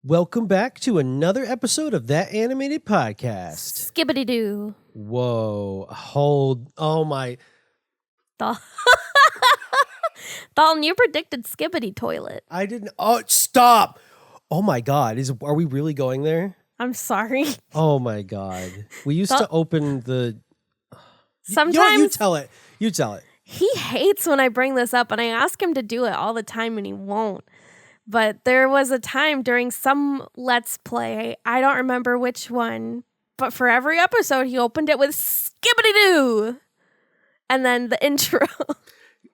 Welcome back to another episode of That Animated Podcast. Skibidi doo. Whoa, oh my. Dalton, you predicted skibidi toilet. I didn't, stop. Oh my God, are we really going there? I'm sorry. Oh my God. We used to open the. Sometimes. You tell it. He hates when I bring this up, and I ask him to do it all the time, and he won't. But there was a time during some Let's Play, I don't remember which one, but for every episode, he opened it with skibidi doo. And then the intro.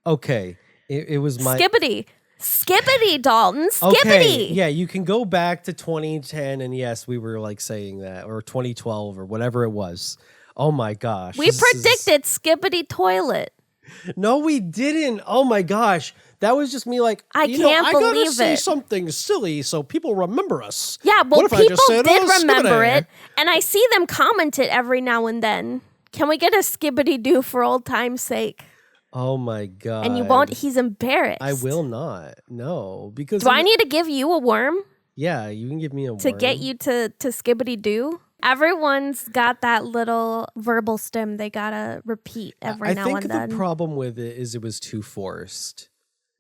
Okay. It was my. Skibidi, Dalton. Skibidi. Okay. Yeah, you can go back to 2010, and yes, we were like saying that, or 2012, or whatever it was. Oh my gosh. We predicted skibidi toilet. No, we didn't. Oh my gosh. That was just me like, I gotta say something silly so people remember us. Yeah, well, people did remember skibidi? it, and I see them comment it every now and then. Can we get a skibidi doo for old time's sake? Oh my God. And you won't, he's embarrassed. I will not. No, because Do I need to give you a worm? Yeah, you can give me a worm. To get you to skibidi doo? Everyone's got that little verbal stem they gotta repeat every now and then. I think the problem with it is it was too forced.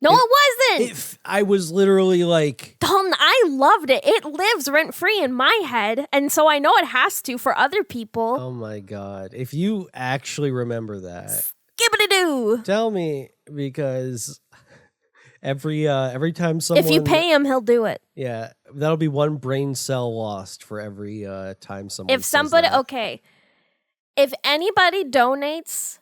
No, it wasn't. I was literally like... Dalton, I loved it. It lives rent-free in my head, and so I know it has to for other people. Oh my God. If you actually remember that... Skibidi-doo! Tell me, because every time someone... If you pay him, he'll do it. Yeah, that'll be one brain cell lost for every time someone If somebody... says that. Okay. If anybody donates...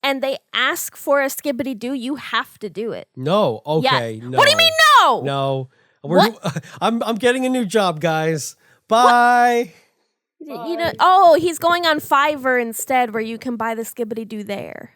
and they ask for a skibidi doo, you have to do it. No, okay, yeah. no. What do you mean no? No. What? I'm getting a new job, guys. Bye. Bye. You know, he's going on Fiverr instead, where you can buy the skibidi doo there.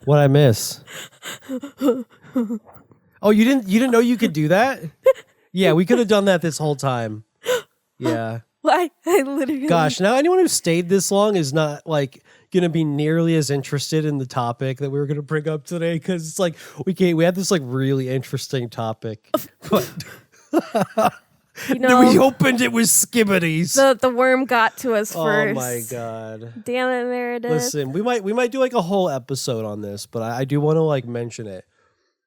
What'd I miss? Oh, you didn't know you could do that? Yeah, we could have done that this whole time. Yeah. Why? I literally... Gosh, now anyone who stayed this long is not like gonna be nearly as interested in the topic that we were gonna bring up today, because it's like we had this like really interesting topic. But we opened it with skibidis. The worm got to us first. Oh my God. Damn it, Meredith. Listen, we might do like a whole episode on this, but I do want to like mention it.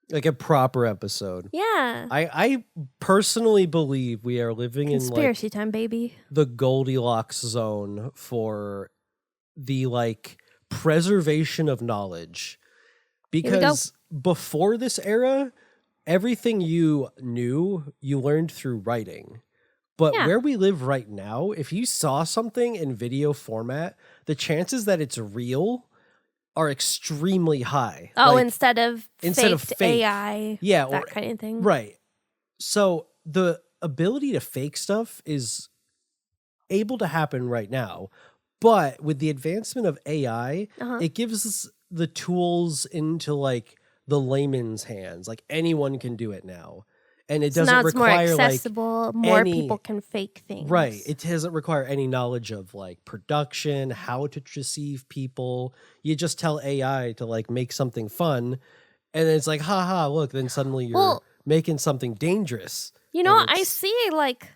Like a proper episode. Yeah. I personally believe we are living Conspiracy in like time, baby. the Goldilocks zone for the like preservation of knowledge. Because before this era, everything you knew, you learned through writing. But where we live right now, if you saw something in video format, the chances that it's real are extremely high. Oh, like, instead of fake AI, that kind of thing. Right. So the ability to fake stuff is able to happen right now. But with the advancement of AI, it gives us the tools into like the layman's hands. Like anyone can do it now. And it doesn't require more accessible, like more people can fake things. Right. It doesn't require any knowledge of like production, how to deceive people. You just tell AI to like make something fun, and then it's like, haha, look, then suddenly you're making something dangerous. You know, I see like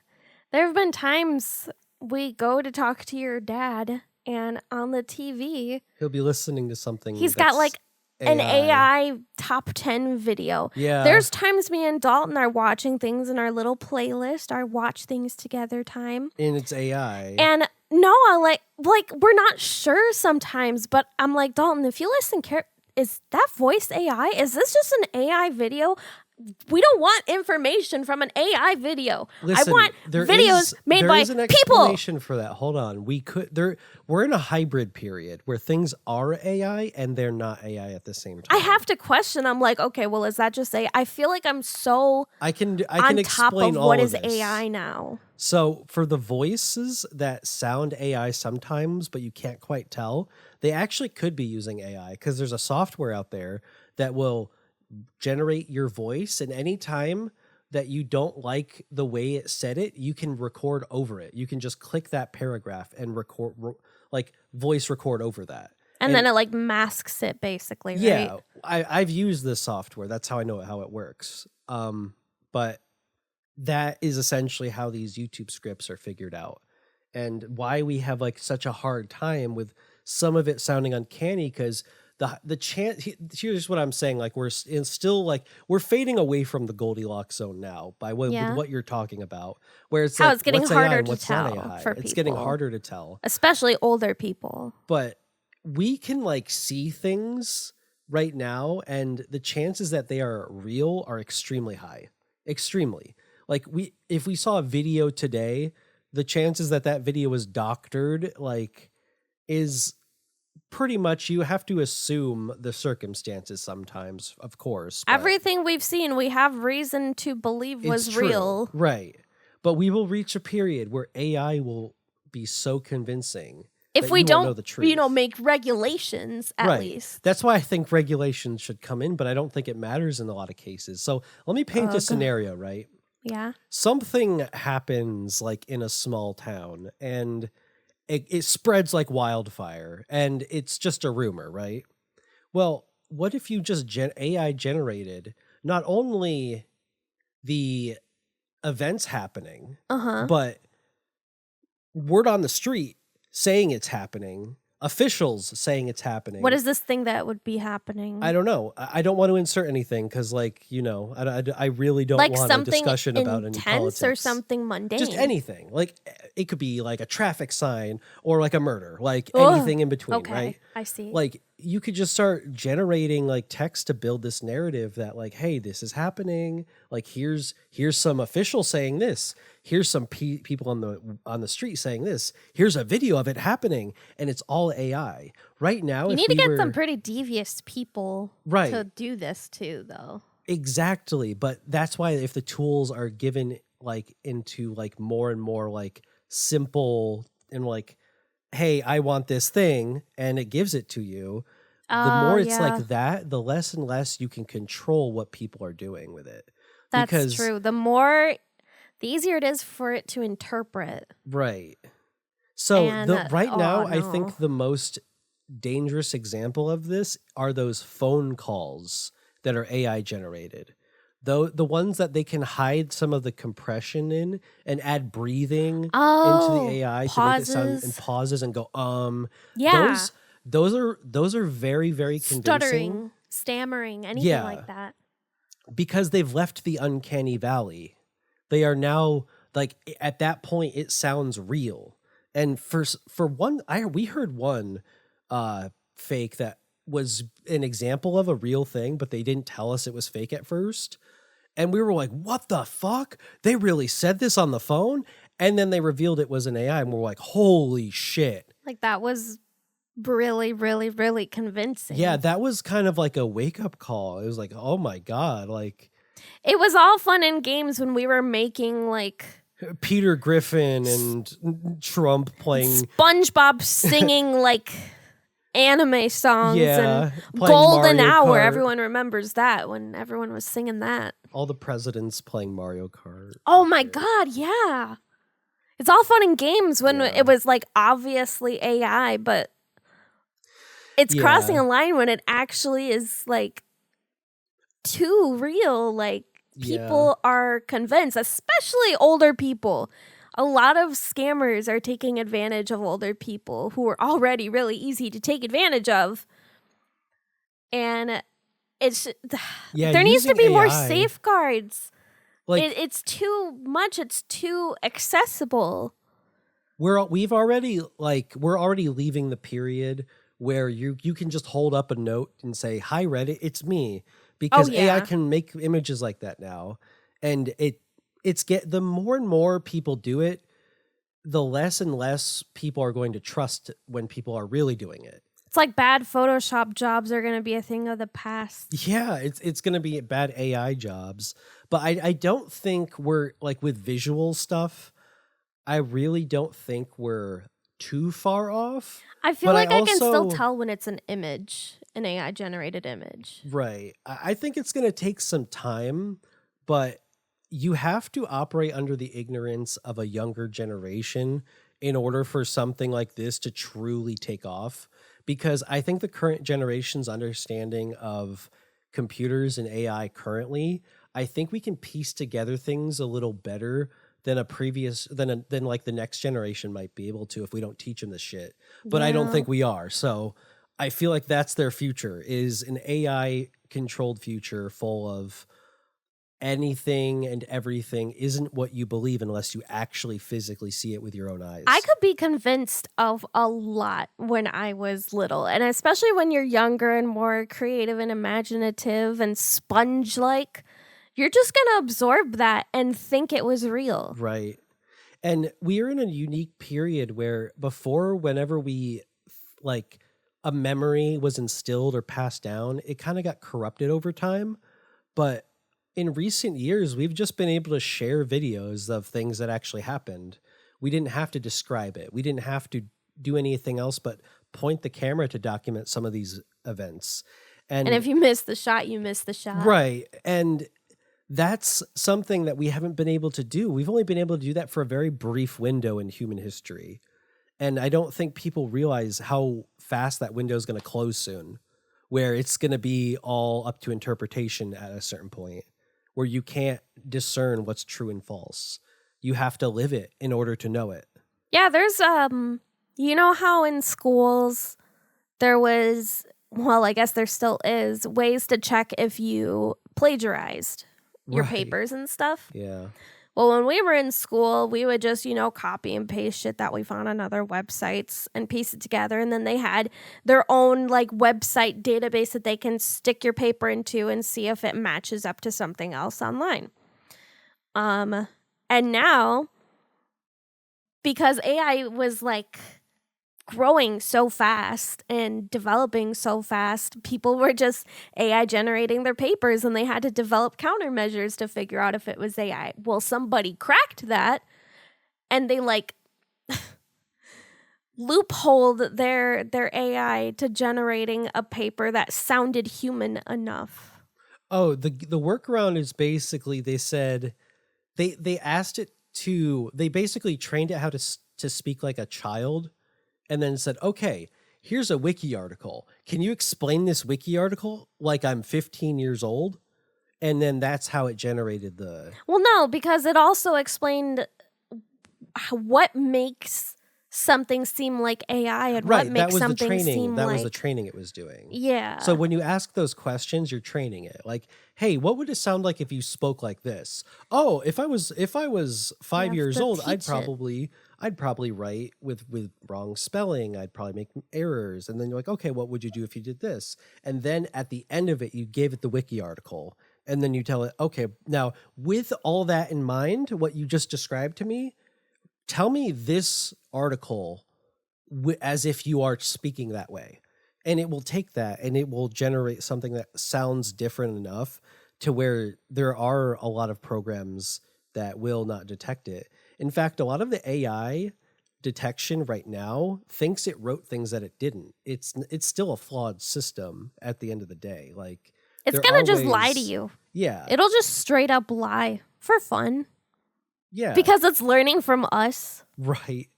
there have been times we go to talk to your dad, and on the TV he'll be listening to something. He's got like an AI top 10 video. Yeah. There's times me and Dalton are watching things in our little playlist, our watch things together time. And it's AI. And no, I like we're not sure sometimes, but I'm like, Dalton, if you listen is that voice AI? Is this just an AI video? We don't want information from an AI video. Listen, I want videos made by There is an people. explanation for that. Hold on. We're in a hybrid period where things are AI and they're not AI at the same time. I have to question. I'm like, okay, well, is that just AI? I feel like I'm so I can on top explain of all what of is this. AI now. So for the voices that sound AI sometimes, but you can't quite tell, they actually could be using AI because there's a software out there that will generate your voice, and anytime that you don't like the way it said it, you can record over it. You can just click that paragraph and like voice record over that. And then it like masks it basically, yeah, right? I've used this software. That's how I know how it works. But that is essentially how these YouTube scripts are figured out, and why we have like such a hard time with some of it sounding uncanny, because the chance. Here's what I'm saying: like we're still like we're fading away from the Goldilocks zone now by with what you're talking about, where it's how like, it's getting what's harder AI to what's tell not AI. for It's people. getting harder to tell, especially older people. But we can like see things right now, and the chances that they are real are extremely high. Extremely. Like if we saw a video today, the chances that that video was doctored like is pretty much, you have to assume the circumstances sometimes, of course. Everything we've seen, we have reason to believe was real. Right. But we will reach a period where AI will be so convincing if we don't don't know the truth. Make regulations at least. That's why I think regulations should come in, but I don't think it matters in a lot of cases. So let me paint a scenario, right? Yeah. Something happens like in a small town, and it spreads like wildfire, and it's just a rumor, right? Well, what if you just AI generated not only the events happening, but word on the street saying it's happening, officials saying it's happening. What is this thing that would be happening? I don't know. I don't want to insert anything because, like, you know, I really don't want a discussion about any politics or something mundane. Just anything. Like, it could be like a traffic sign or like a murder, like anything in between, right? I see. Like, you could just start generating like text to build this narrative that, like, hey, this is happening. Like, here's some official saying this. Here's some people on the street saying this. Here's a video of it happening, and it's all AI. Right now, you need to get some pretty devious people to do this too, though. Exactly, but that's why if the tools are given like into like more and more like simple and like, hey, I want this thing, and it gives it to you. The more it's like that, the less and less you can control what people are doing with it. That's true. The easier it is for it to interpret. Right. So now, I think the most dangerous example of this are those phone calls that are AI generated. Though the ones that they can hide some of the compression in and add breathing into the AI to make it sound, and pauses and go yeah. Those are very, very convincing. Stuttering, stammering, anything like that. Because they've left the uncanny valley. They are now like, at that point it sounds real. And for one, we heard one fake that was an example of a real thing, but they didn't tell us it was fake at first. And we were like, what the fuck? They really said this on the phone? And then they revealed it was an AI, and we're like, holy shit. Like, that was really, really, really convincing. Yeah, that was kind of like a wake-up call. It was like, oh my God, like... It was all fun and games when we were making, like... Peter Griffin and Trump playing... SpongeBob singing, like... anime songs and Golden Hour. Everyone remembers that when everyone was singing that. All the presidents playing Mario Kart. Oh my God, yeah. It's all fun and games when it was like obviously AI, but it's crossing a line when it actually is like too real. Like people are convinced, especially older people. A lot of scammers are taking advantage of older people who are already really easy to take advantage of. And there needs to be more safeguards. Like, it's too much. It's too accessible. We're already leaving the period where you can just hold up a note and say, "Hi Reddit, it's me," because AI can make images like that now, and the more and more people do it, the less and less people are going to trust when people are really doing it. It's like bad Photoshop jobs are going to be a thing of the past. Yeah, it's going to be bad AI jobs. But I don't think we're like with visual stuff. I really don't think we're too far off. I feel like I can still tell when it's an image, an AI generated image. Right. I think it's going to take some time, but you have to operate under the ignorance of a younger generation in order for something like this to truly take off. Because I think the current generation's understanding of computers and AI currently, I think we can piece together things a little better than than like the next generation might be able to if we don't teach them this shit. But I don't think we are. So I feel like that's their future, is an AI controlled future full of anything and everything isn't what you believe unless you actually physically see it with your own eyes. I could be convinced of a lot when I was little, and especially when you're younger and more creative and imaginative and sponge-like, you're just going to absorb that and think it was real. Right. And we are in a unique period where before, whenever we like a memory was instilled or passed down, it kind of got corrupted over time. But in recent years, we've just been able to share videos of things that actually happened. We didn't have to describe it. We didn't have to do anything else but point the camera to document some of these events. And if you miss the shot, you miss the shot. Right. And that's something that we haven't been able to do. We've only been able to do that for a very brief window in human history. And I don't think people realize how fast that window is going to close soon, where it's going to be all up to interpretation at a certain point, where you can't discern what's true and false. You have to live it in order to know it. Yeah, there's, you know how in schools there was, well, I guess there still is, ways to check if you plagiarized your papers and stuff? Yeah. Well, when we were in school, we would just, copy and paste shit that we found on other websites and piece it together. And then they had their own website database that they can stick your paper into and see if it matches up to something else online. And now, because AI was growing so fast and developing so fast, people were just AI generating their papers, and they had to develop countermeasures to figure out if it was AI. Well, somebody cracked that, and they loopholed their AI to generating a paper that sounded human enough. Oh, the workaround is basically, they said they asked it to, they basically trained it how to speak like a child. And then said, okay, here's a wiki article. Can you explain this wiki article like I'm 15 years old? And then that's how it generated the... Well, no, because it also explained what makes something seem like AI and what makes something seem That was the training it was doing. Yeah. So when you ask those questions, you're training it. Like, hey, what would it sound like if you spoke like this? Oh, if I was 5 years old, I'd probably write with wrong spelling. I'd probably make errors. And then you're like, okay, what would you do if you did this? And then at the end of it, you gave it the wiki article. And then you tell it, okay, now with all that in mind, what you just described to me, tell me this article as if you are speaking that way. And it will take that and it will generate something that sounds different enough to where there are a lot of programs that will not detect it. In fact, a lot of the AI detection right now thinks it wrote things that it didn't. It's still a flawed system at the end of the day. It's going to just lie to you. Yeah. It'll just straight up lie for fun. Yeah. Because it's learning from us. Right.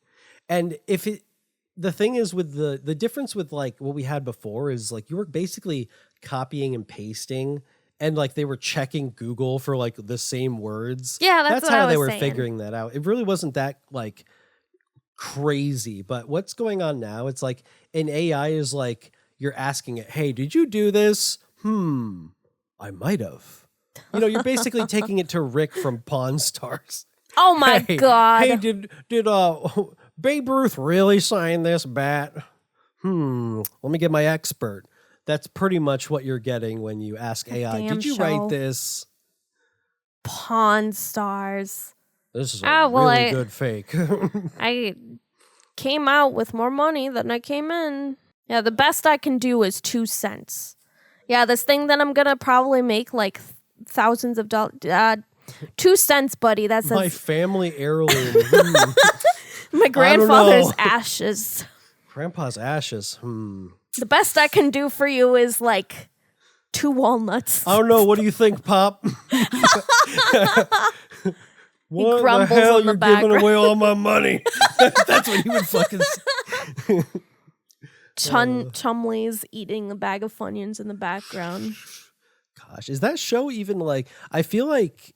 And the thing is with the difference with what we had before is you were basically copying and pasting, and they were checking Google for the same words. Yeah, that's how they were saying. Figuring that out. It really wasn't that crazy. But what's going on now, it's an AI is you're asking it, hey, did you do this? I might have. You're basically taking it to Rick from Pawn Stars. Oh my God. Hey, did Babe Ruth really sign this bat? Let me get my expert. That's pretty much what you're getting when you ask AI, did you write this? Pawn Stars. This is a really good fake. I came out with more money than I came in. Yeah, the best I can do is 2 cents. Yeah, this thing that I'm going to probably make thousands of dollars. 2 cents, buddy. That says my family heirloom. My grandfather's ashes. Grandpa's ashes. The best I can do for you is like 2 walnuts. I don't know. What do you think, Pop? What the hell? You're giving away all my money. That's what he would fucking say. Chumley's eating a bag of Funyuns in the background. Gosh, is that show even like? I feel like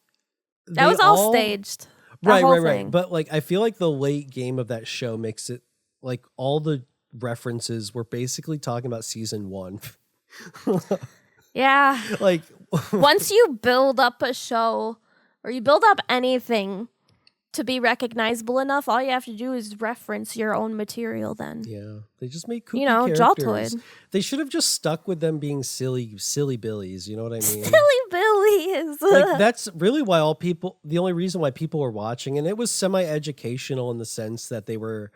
that was all staged. Right. But like, I feel like the late game of that show makes it like all the references were basically talking about season 1. Yeah. Like once you build up a show or you build up anything to be recognizable enough, all you have to do is reference your own material then. Yeah. They just made kooky characters. Jaltoid. They should have just stuck with them being silly billies, you know what I mean? Silly billies. Like that's really why the only reason why people were watching, and it was semi-educational in the sense that they were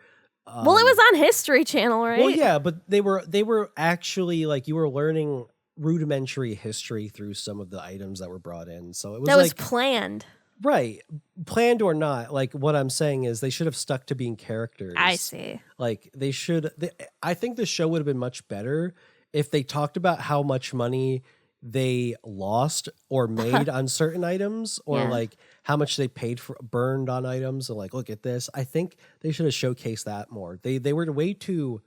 well, it was on History Channel, right? Well, yeah, but they were actually like you were learning rudimentary history through some of the items that were brought in. So it was that was planned. Right. Planned or not. Like what I'm saying is they should have stuck to being characters. I see. Like I think the show would have been much better if they talked about how much money they lost or made on certain items or like how much they burned on items and like, look at this. I think they should have showcased that more. They were way too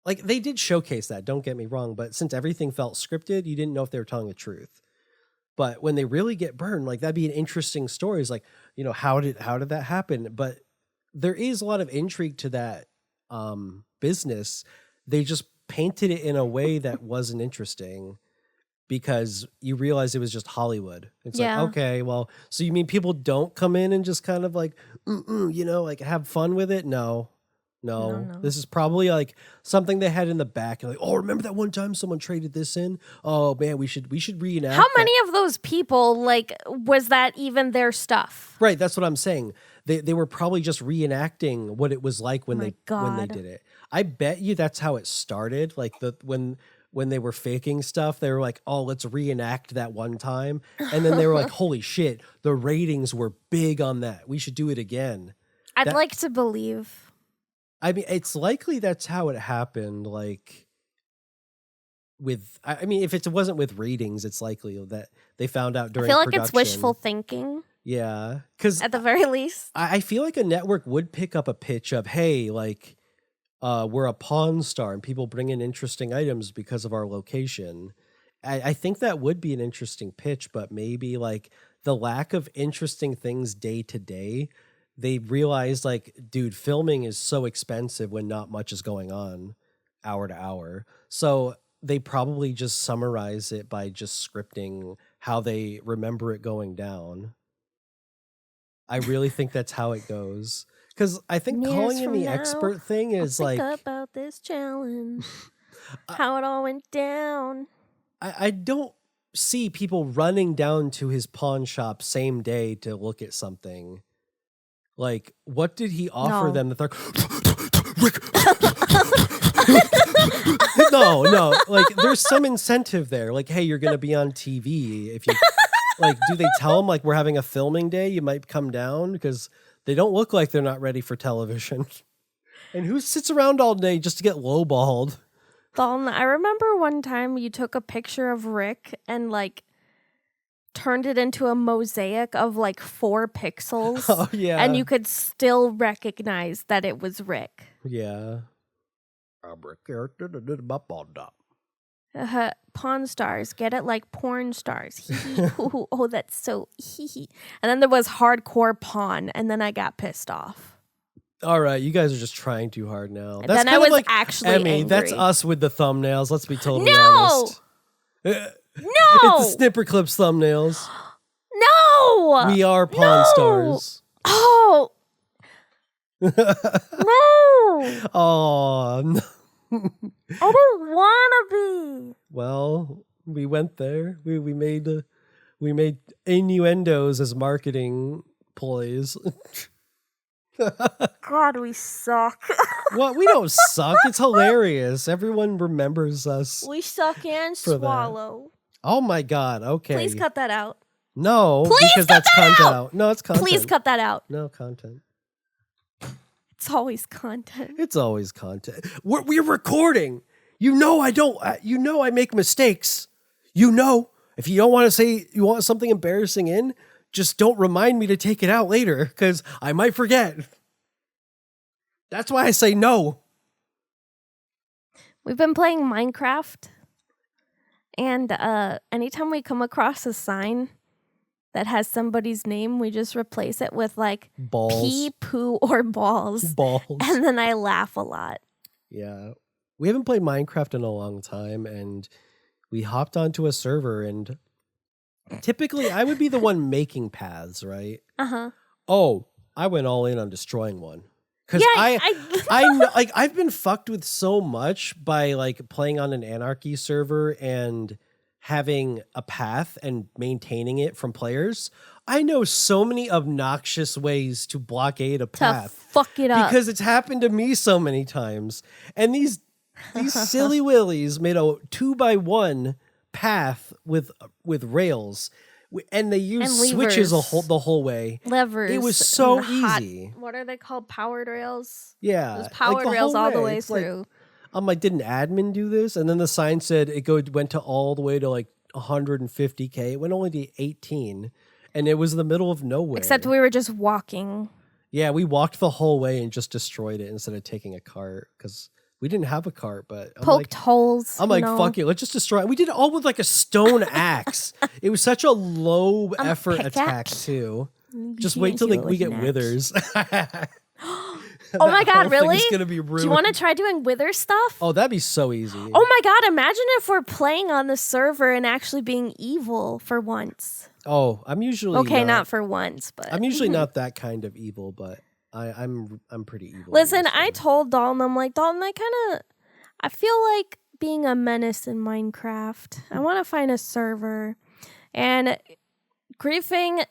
like they did showcase that, don't get me wrong, but since everything felt scripted, you didn't know if they were telling the truth. But when they really get burned, like that'd be an interesting story. It's like, how did that happen? But there is a lot of intrigue to that business. They just painted it in a way that wasn't interesting because you realize it was just Hollywood. It's like, okay, well, so you mean people don't come in and just kind of like, like have fun with it? No. This is probably like something they had in the back. Like, oh, remember that one time someone traded this in? Oh man, we should reenact. How many of those people was that even their stuff? Right, that's what I'm saying. They were probably just reenacting what it was like when they did it. I bet you that's how it started. Like when they were faking stuff, they were like, oh, let's reenact that one time, and then they were like, holy shit, the ratings were big on that. We should do it again. I'd like to believe. I mean, it's likely that's how it happened. Like, if it wasn't with ratings, it's likely that they found out during production. I feel like it's wishful thinking. Yeah. Because at the very least. I feel like a network would pick up a pitch of, hey, like, we're a Pawn Star and people bring in interesting items because of our location. I think that would be an interesting pitch, but maybe, like, the lack of interesting things day to day, they realized like, dude, filming is so expensive when not much is going on hour to hour. So they probably just summarize it by just scripting how they remember it going down. I really think that's how it goes. Because I think calling in the expert thing is like... think about this challenge. How it all went down. I don't see people running down to his pawn shop same day to look at something. Like, what did he offer them that they're... No. Like, there's some incentive there. Like, hey, you're going to be on TV. If you... Like, do they tell him, like, we're having a filming day? You might come down? Because they don't look like they're not ready for television. And who sits around all day just to get lowballed? Dalton, I remember one time you took a picture of Rick and, like, turned it into a mosaic of like 4 pixels. Oh, yeah. And you could still recognize that it was Rick. Yeah. Pawn stars. Get it like porn stars. Oh, that's so hee. And then there was hardcore pawn, and then I got pissed off. All right, you guys are just trying too hard now. And then I was like, actually Emmy, angry. That's us with the thumbnails. Let's be totally honest. No! It's the Snipper Clips thumbnails. No! We are Pawn Stars. Oh! No! Oh, no. I don't want to be. Well, we went there. We made innuendos as marketing ploys. God, we suck. What? We don't suck. It's hilarious. Everyone remembers us. We suck and swallow. That. Oh my God. Okay. Please cut that out. No, Please because cut that's that content out. out. No, it's content. Please cut that out. No content. It's always content. It's always content. We're recording. You know I don't. You know I make mistakes. You know if you don't want to say you want something embarrassing in, just don't remind me to take it out later because I might forget. That's why I say no. We've been playing Minecraft, and anytime we come across a sign that has somebody's name, we just replace it with like balls. pee, poo, or balls. Balls. And then I laugh a lot. Yeah. We haven't played Minecraft in a long time, and we hopped onto a server, and typically I would be the one making paths, right? Uh-huh. Oh, I went all in on destroying one. Because Yeah, I know, like, I've been fucked with so much by like playing on an anarchy server and having a path and maintaining it from players. I know so many obnoxious ways to blockade a path. Fuck it up. Because it's happened to me so many times. And these silly willies made a 2x1 path with rails. And they used switches the whole way. Levers. It was so easy. What are they called? Powered rails? Yeah. There's powered rails all the way through. Like, I'm like, did an admin do this? And then the sign said went to all the way to like 150K. It went only to 18. And it was in the middle of nowhere. Except we were just walking. Yeah, we walked the whole way and just destroyed it instead of taking a cart. Because we didn't have a cart, but poked holes. I'm like, fuck it, let's just destroy it. We did it all with like a stone axe. It was such a low effort attack too. Just wait till we get withers. Oh my god, really? It's gonna be ruined. Do you want to try doing wither stuff? Oh, that'd be so easy. Oh my god, imagine if we're playing on the server and actually being evil for once. Oh, I'm usually okay, not for once, but I'm usually not that kind of evil, but I'm pretty evil. Listen, I told Dalton, I'm like, Dalton, I feel like being a menace in Minecraft. I want to find a server, and griefing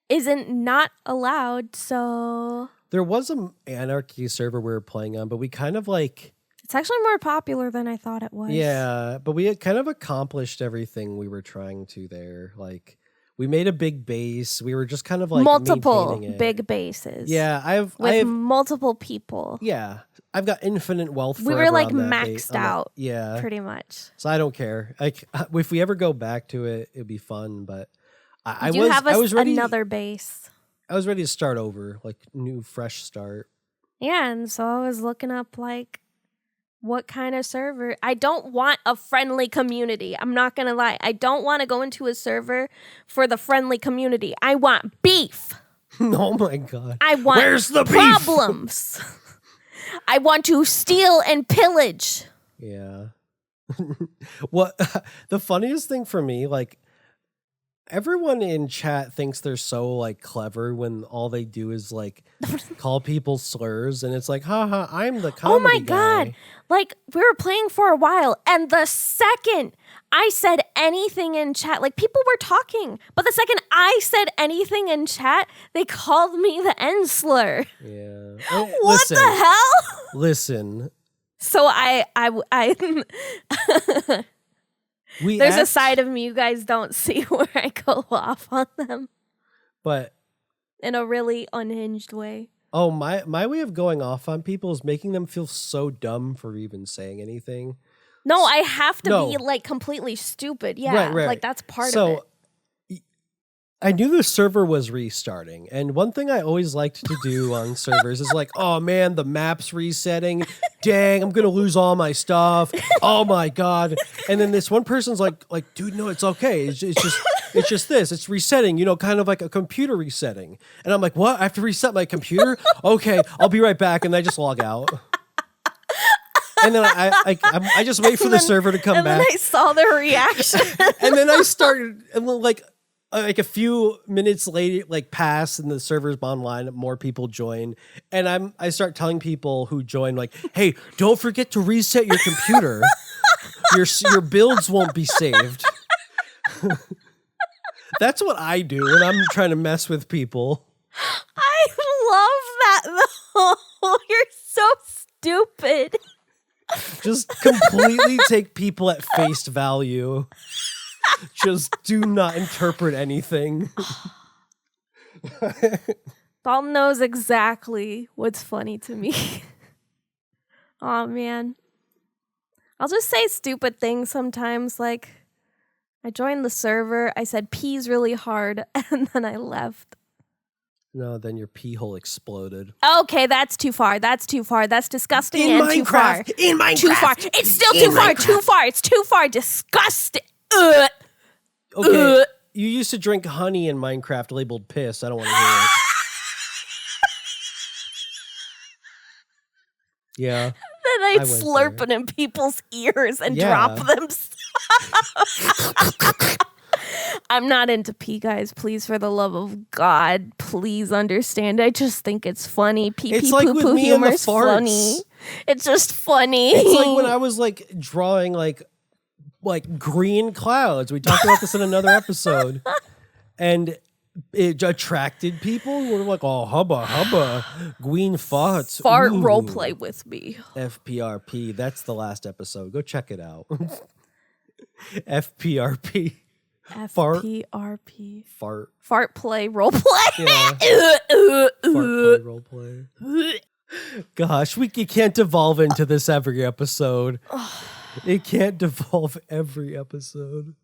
isn't not allowed, so there was an anarchy server we were playing on, but we kind of like it's actually more popular than I thought it was. Yeah, but we had kind of accomplished everything we were trying to there. Like we made a big base. We were just kind of like multiple big bases. Yeah, I have multiple people. Yeah, I've got infinite wealth. We were like maxed out. Yeah, pretty much. So I don't care. Like if we ever go back to it, it'd be fun. But I was ready. Another base. I was ready to start over, like new, fresh start. Yeah, and so I was looking up like what kind of server. I don't want a friendly community. I'm not going to lie. I don't want to go into a server for the friendly community. I want beef. Oh my god. I want Where's the problems. I want to steal and pillage. Yeah. What the funniest thing for me, like everyone in chat thinks they're so like clever when all they do is like call people slurs, and it's like, haha, I'm the comedy Oh my guy. god. Like we were playing for a while, and the second I said anything in chat, like people were talking, but the second I said anything in chat, they called me the N slur. Yeah. What the hell? Listen. So there's a side of me you guys don't see where I go off on them. But in a really unhinged way. Oh, my way of going off on people is making them feel so dumb for even saying anything. No, I have to be like completely stupid. Yeah, right. Like that's part of it. So I knew the server was restarting, and one thing I always liked to do on servers is like, oh man, the map's resetting. Dang, I'm gonna lose all my stuff. Oh my god! And then this one person's like, dude, no, it's okay. It's just this. It's resetting. You know, kind of like a computer resetting. And I'm like, what? I have to reset my computer? Okay, I'll be right back. And I just log out. And then I just wait for the server to come back. And then I saw their reaction. And then I started, and like a few minutes later, like pass, and the server's online, more people join, and I start telling people who join, like, hey, don't forget to reset your computer. Your builds won't be saved. That's what I do when I'm trying to mess with people. I love that though. You're so stupid. Just completely take people at face value. Just do not interpret anything. Dalton knows exactly what's funny to me. Oh man. I'll just say stupid things sometimes, like I joined the server, I said pee's really hard, and then I left. No, then your pee hole exploded. Okay, that's too far. That's disgusting In and Minecraft. too far. In Minecraft. Too far. It's still too far. Too far. It's too far. Disgusting. Okay. You used to drink honey in Minecraft labeled piss. I don't want to hear it. Yeah. Then I slurp it in people's ears and drop them. I'm not into pee, guys. Please, for the love of God, please understand. I just think it's funny. Pee pee poo poo humor is funny. It's just funny. It's like when I was like drawing like green clouds. We talked about this in another episode, and it attracted people who were like, "Oh, hubba, green farts." Fart roleplay with me. FPRP. That's the last episode. Go check it out. FPRP. FPRP. Fart play role play. Yeah. Fart play role play. Gosh, you can't devolve into this every episode. It can't devolve every episode.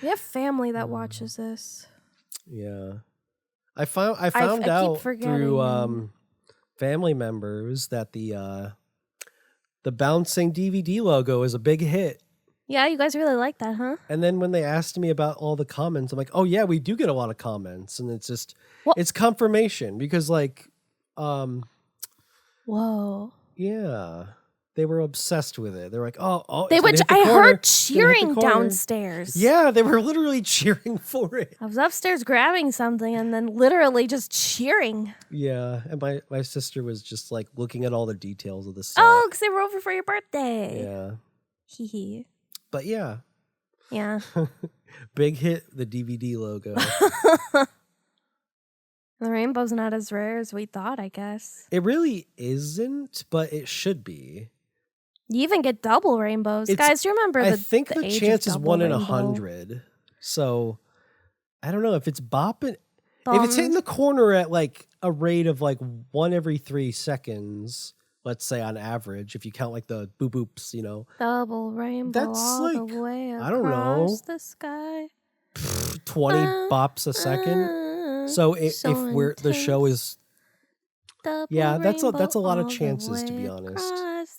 We have family that watches this. Yeah. I found out through family members that the bouncing DVD logo is a big hit. Yeah, you guys really like that, huh? And then when they asked me about all the comments, I'm like, oh yeah, we do get a lot of comments. And it's just, it's confirmation because like, whoa. Yeah. They were obsessed with it. They're like, oh. I heard cheering downstairs. Yeah, they were literally cheering for it. I was upstairs grabbing something and then literally just cheering. Yeah, and my sister was just like looking at all the details of the set. Oh, because they were over for your birthday. Yeah. Hee hee. But yeah. Yeah. Big hit, the DVD logo. The rainbow's not as rare as we thought, I guess. It really isn't, but it should be. You even get double rainbows. Guys, do you remember I think the chance is 1 in rainbow? 100. So I don't know if it's bopping. If it's hitting the corner at like a rate of like 1 every 3 seconds, let's say on average, if you count like the boop boops, you know. Double rainbow that's all like, the way I don't know, across the sky. 20 bops a second. So if the show is, yeah, that's a lot of chances, to be honest.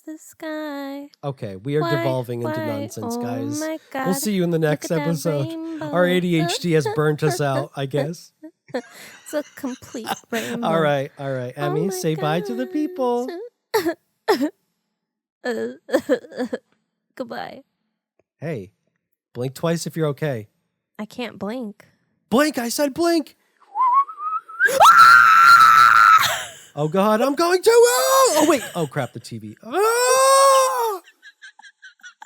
The sky. Okay, we are devolving into nonsense, guys. My God. We'll see you in the next episode. Our ADHD has burnt us out, I guess. It's a complete rainbow. All right. Emmy, say bye to the people. Goodbye. Hey, blink twice if you're okay. I can't blink. Blink, I said blink. Oh God, I'm going to. Oh wait. Oh crap, the TV.